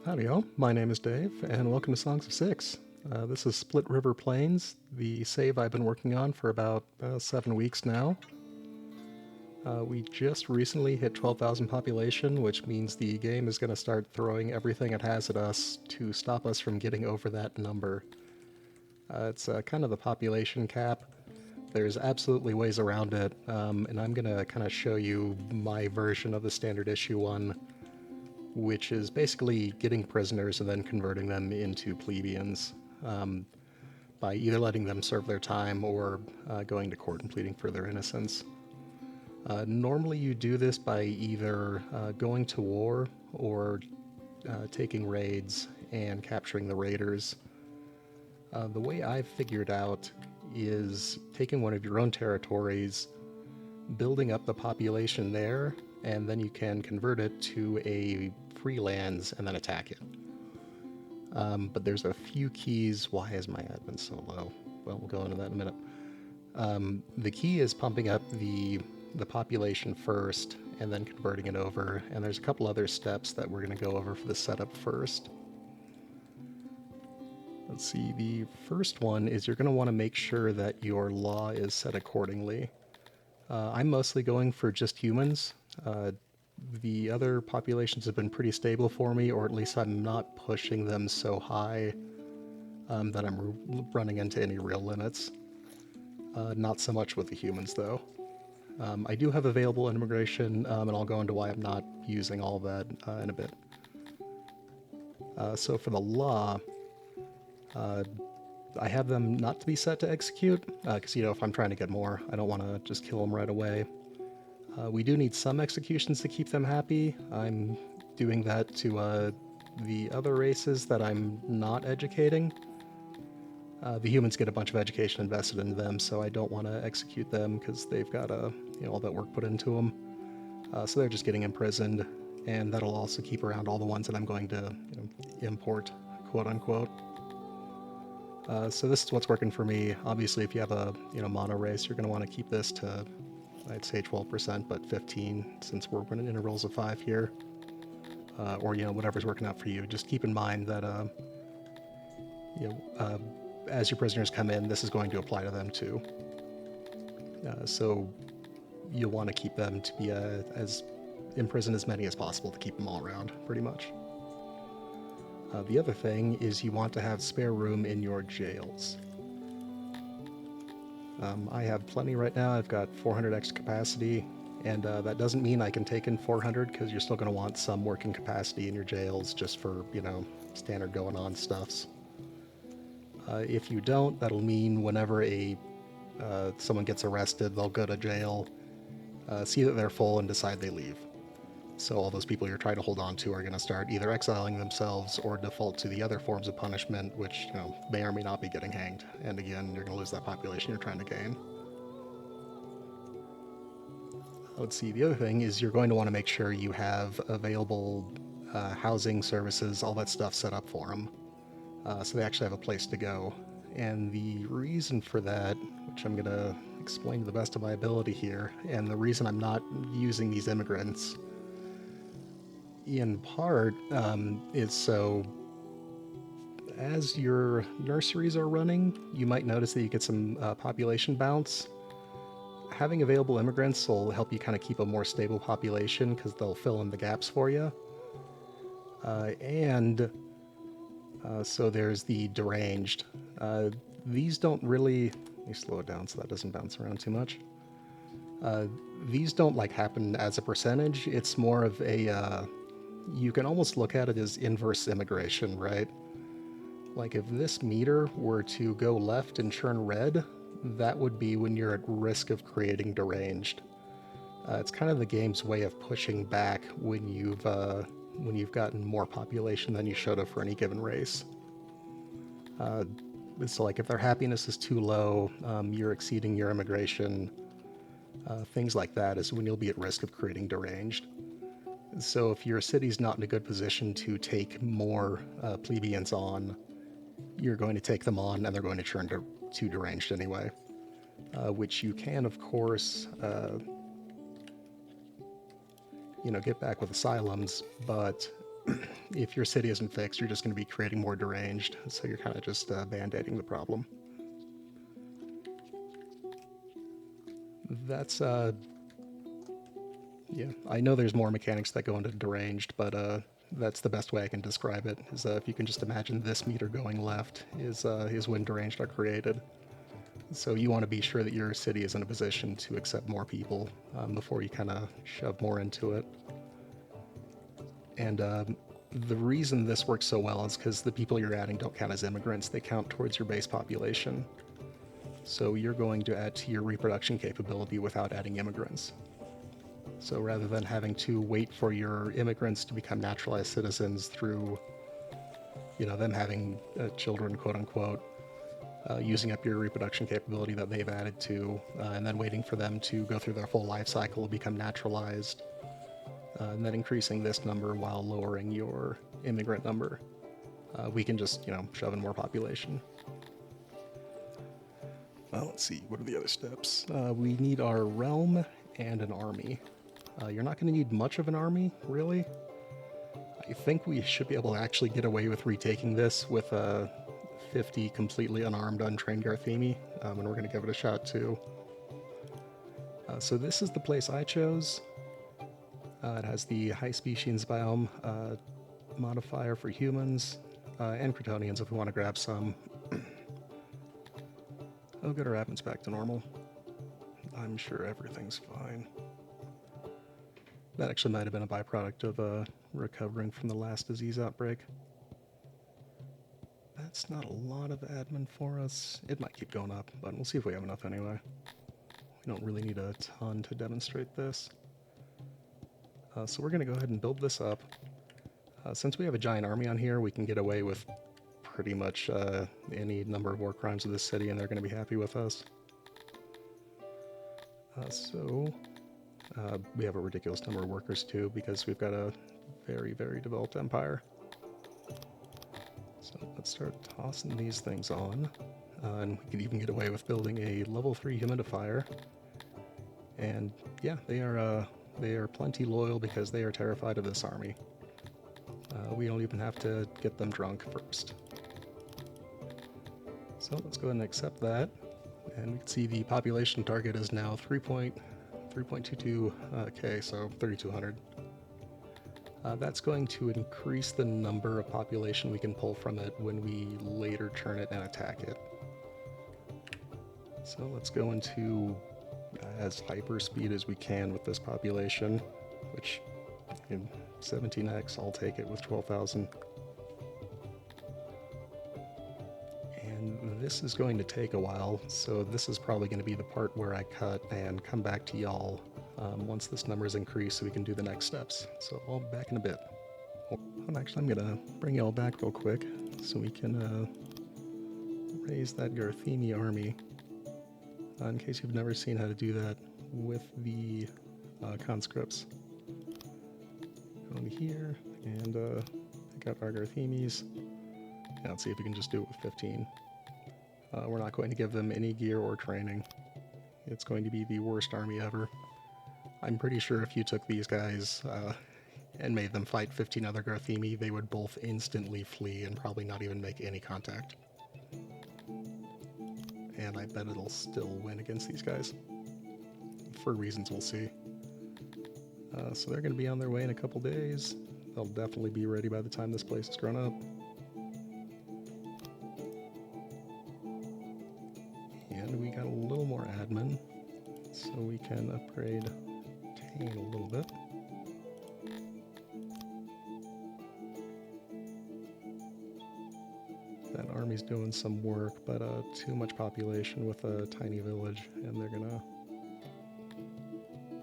Howdy all, my name is Dave, and welcome to Songs of Six. This is Split River Plains, the save I've been working on for about 7 weeks now. We just recently hit 12,000 population, which means the game is going to start throwing everything it has at us to stop us from getting over that number. It's kind of the population cap. There's absolutely ways around it, and I'm going to kind of show you my version of the standard issue one, which is basically getting prisoners and then converting them into plebeians by either letting them serve their time or going to court and pleading for their innocence. Normally you do this by either going to war or taking raids and capturing the raiders. The way I've figured out is taking one of your own territories, building up the population there, and then you can convert it to a free lands and then attack it. But there's a few keys. Why is my admin so low? Well, we'll go into that in a minute. The key is pumping up the population first and then converting it over, and there's a couple other steps that we're going to go over for the setup first. Let's see, the first one is you're going to want to make sure that your law is set accordingly. I'm mostly going for just humans. The other populations have been pretty stable for me, or at least I'm not pushing them so high that I'm running into any real limits. Not so much with the humans, though. I do have available immigration, and I'll go into why I'm not using all of that in a bit. So for the law, I have them not to be set to execute, because, if I'm trying to get more, I don't want to just kill them right away. We do need some executions to keep them happy. I'm doing that to the other races that I'm not educating. The humans get a bunch of education invested in them, so I don't want to execute them because they've got all that work put into them. So they're just getting imprisoned, and that'll also keep around all the ones that I'm going to import, quote unquote. So this is what's working for me. Obviously, if you have a mono race, you're going to want to keep this to, I'd say 12%, but 15 since we're running intervals of 5 here, or whatever's working out for you. Just keep in mind that as your prisoners come in, this is going to apply to them too. So you'll want to keep them to be as imprison as many as possible to keep them all around, pretty much. The other thing is you want to have spare room in your jails. I have plenty right now. I've got 400 extra capacity, and that doesn't mean I can take in 400 because you're still going to want some working capacity in your jails just for, standard going on stuffs. If you don't, that'll mean whenever someone gets arrested, they'll go to jail, see that they're full, and decide they leave. So all those people you're trying to hold on to are going to start either exiling themselves or default to the other forms of punishment, which may or may not be getting hanged. And again, you're going to lose that population you're trying to gain. Let's see, the other thing is you're going to want to make sure you have available housing, services, all that stuff set up for them, so they actually have a place to go. And the reason for that, which I'm going to explain to the best of my ability here, and the reason I'm not using these immigrants in part is so as your nurseries are running, you might notice that you get some population bounce. Having available immigrants will help you kind of keep a more stable population because they'll fill in the gaps for you. So there's the deranged. These don't really... Let me slow it down so that doesn't bounce around too much. These don't happen as a percentage. It's more of a... you can almost look at it as inverse immigration, right? Like if this meter were to go left and turn red, that would be when you're at risk of creating deranged. It's kind of the game's way of pushing back when you've gotten more population than you should have for any given race. So if their happiness is too low, you're exceeding your immigration, things like that is when you'll be at risk of creating deranged. So if your city's not in a good position to take more plebeians on, you're going to take them on and they're going to turn to deranged anyway. Which you can, of course, get back with asylums, but if your city isn't fixed, you're just going to be creating more deranged, so you're kind of just band-aiding the problem. That's, yeah, I know there's more mechanics that go into deranged, but that's the best way I can describe it, is if you can just imagine this meter going left is when deranged are created. So you want to be sure that your city is in a position to accept more people before you kind of shove more into it. And the reason this works so well is because the people you're adding don't count as immigrants, they count towards your base population. So you're going to add to your reproduction capability without adding immigrants. So rather than having to wait for your immigrants to become naturalized citizens through, them having children, quote unquote, using up your reproduction capability that they've added to, and then waiting for them to go through their full life cycle, become naturalized, and then increasing this number while lowering your immigrant number. We can just, shove in more population. Let's see, what are the other steps? We need our realm and an army. You're not going to need much of an army, really. I think we should be able to actually get away with retaking this with 50 completely unarmed, untrained Garthemi, and we're going to give it a shot too. So this is the place I chose. It has the high species biome modifier for humans and Crotonians if we want to grab some. Oh good, our admin's back to normal. I'm sure everything's fine. That actually might have been a byproduct of recovering from the last disease outbreak. That's not a lot of admin for us. It might keep going up, but we'll see if we have enough anyway. We don't really need a ton to demonstrate this. So we're going to go ahead and build this up. Since we have a giant army on here, we can get away with pretty much any number of war crimes of this city, and they're going to be happy with us. We have a ridiculous number of workers too, because we've got a very, very developed empire. So let's start tossing these things on. And we can even get away with building a level 3 humidifier. And yeah, they are plenty loyal because they are terrified of this army. We don't even have to get them drunk first. So let's go ahead and accept that. And we can see the population target is now 3.22k, so 3,200. That's going to increase the number of population we can pull from it when we later turn it and attack it. So let's go into as hyper speed as we can with this population, which in 17x, I'll take it with 12,000. And this is going to take a while, so this is probably going to be the part where I cut and come back to y'all once this number is increased so we can do the next steps. So I'll be back in a bit. Actually, I'm going to bring y'all back real quick so we can raise that Garthemi army. In case you've never seen how to do that with the conscripts. Go into here and pick up our Garthemis. Yeah, let's see if we can just do it with 15. We're not going to give them any gear or training. It's going to be the worst army ever. I'm pretty sure if you took these guys and made them fight 15 other Garthemi, they would both instantly flee and probably not even make any contact. And I bet it'll still win against these guys. For reasons we'll see. So they're going to be on their way in a couple days. They'll definitely be ready by the time this place is grown up. And we got a little more admin, so we can upgrade Tane a little bit. That army's doing some work, but too much population with a tiny village, and they're gonna...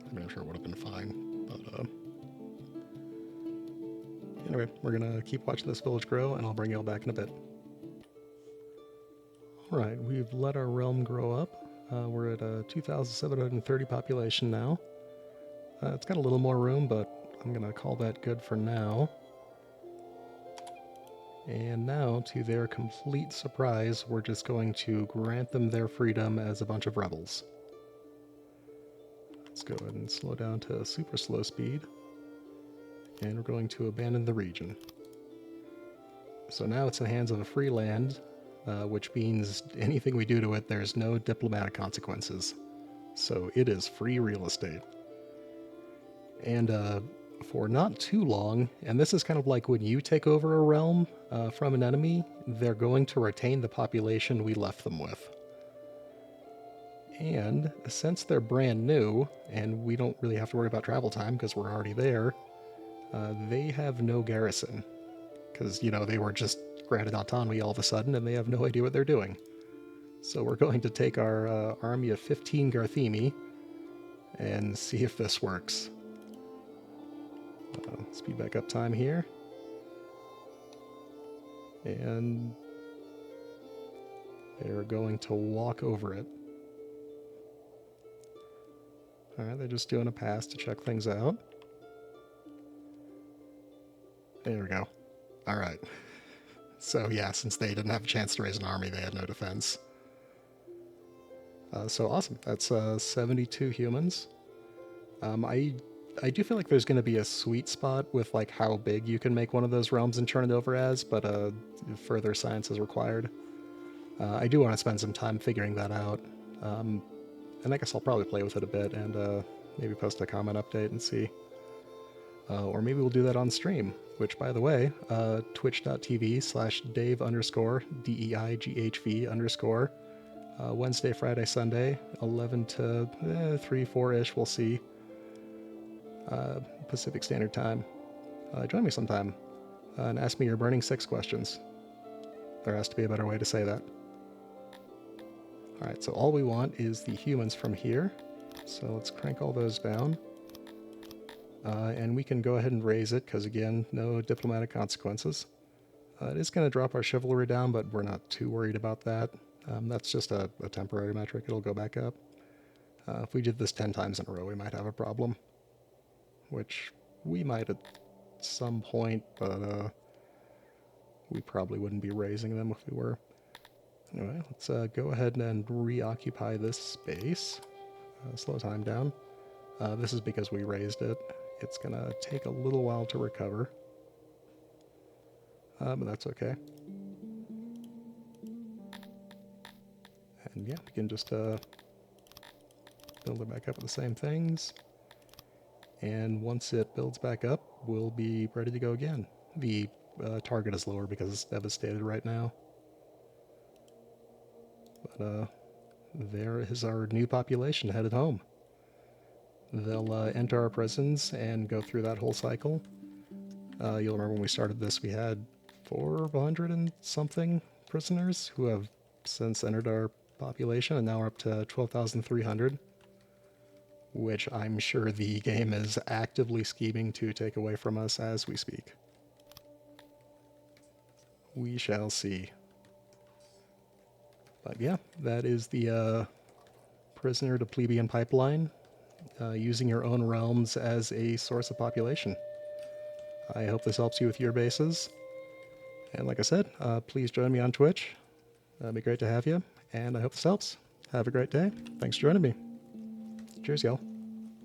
I mean, I'm sure it would have been fine, but anyway, we're gonna keep watching this village grow, and I'll bring y'all back in a bit. Alright, we've let our realm grow up. We're at a 2,730 population now. It's got a little more room, but I'm gonna call that good for now. And now, to their complete surprise, we're just going to grant them their freedom as a bunch of rebels. Let's go ahead and slow down to super slow speed. and we're going to abandon the region. So now it's in the hands of a free land, which means anything we do to it, there's no diplomatic consequences. So it is free real estate. And for not too long, and this is kind of like when you take over a realm from an enemy, they're going to retain the population we left them with. And since they're brand new, and we don't really have to worry about travel time because we're already there, they have no garrison. Because, they were just granted autonomy all of a sudden, and they have no idea what they're doing. So we're going to take our army of 15 Garthemi and see if this works. Speed back up time here. And they're going to walk over it. Alright, they're just doing a pass to check things out. There we go. Alright. So yeah, since they didn't have a chance to raise an army, they had no defense. So awesome. That's 72 humans. I do feel like there's going to be a sweet spot with like how big you can make one of those realms and turn it over as, but further science is required. I do want to spend some time figuring that out. And I guess I'll probably play with it a bit and maybe post a comment update and see. Or maybe we'll do that on stream, which, by the way, twitch.tv/Dave_DEIGHV_, Wednesday, Friday, Sunday, 11 to 3, 4-ish, we'll see, Pacific Standard Time. Join me sometime and ask me your Burning 6 questions. There has to be a better way to say that. Alright, so all we want is the humans from here, so let's crank all those down. And we can go ahead and raise it, because again, no diplomatic consequences. It is going to drop our chivalry down, but we're not too worried about that. That's just a temporary metric, it'll go back up. If we did this 10 times in a row, we might have a problem. Which we might at some point, but we probably wouldn't be raising them if we were. Anyway, let's go ahead and reoccupy this space. Slow time down. This is because we raised it. It's going to take a little while to recover. But that's okay. And yeah, we can just build it back up with the same things. And once it builds back up, we'll be ready to go again. The target is lower because it's devastated right now. But there is our new population headed home. They'll enter our prisons and go through that whole cycle. You'll remember when we started this, we had 400 and something prisoners who have since entered our population, and now we're up to 12,300, which I'm sure the game is actively scheming to take away from us as we speak. We shall see. But yeah, that is the prisoner to Plebian Pipeline. Using your own realms as a source of population. I hope this helps you with your bases. And like I said, please join me on Twitch. It'd be great to have you. And I hope this helps. Have a great day. Thanks for joining me. Cheers, y'all.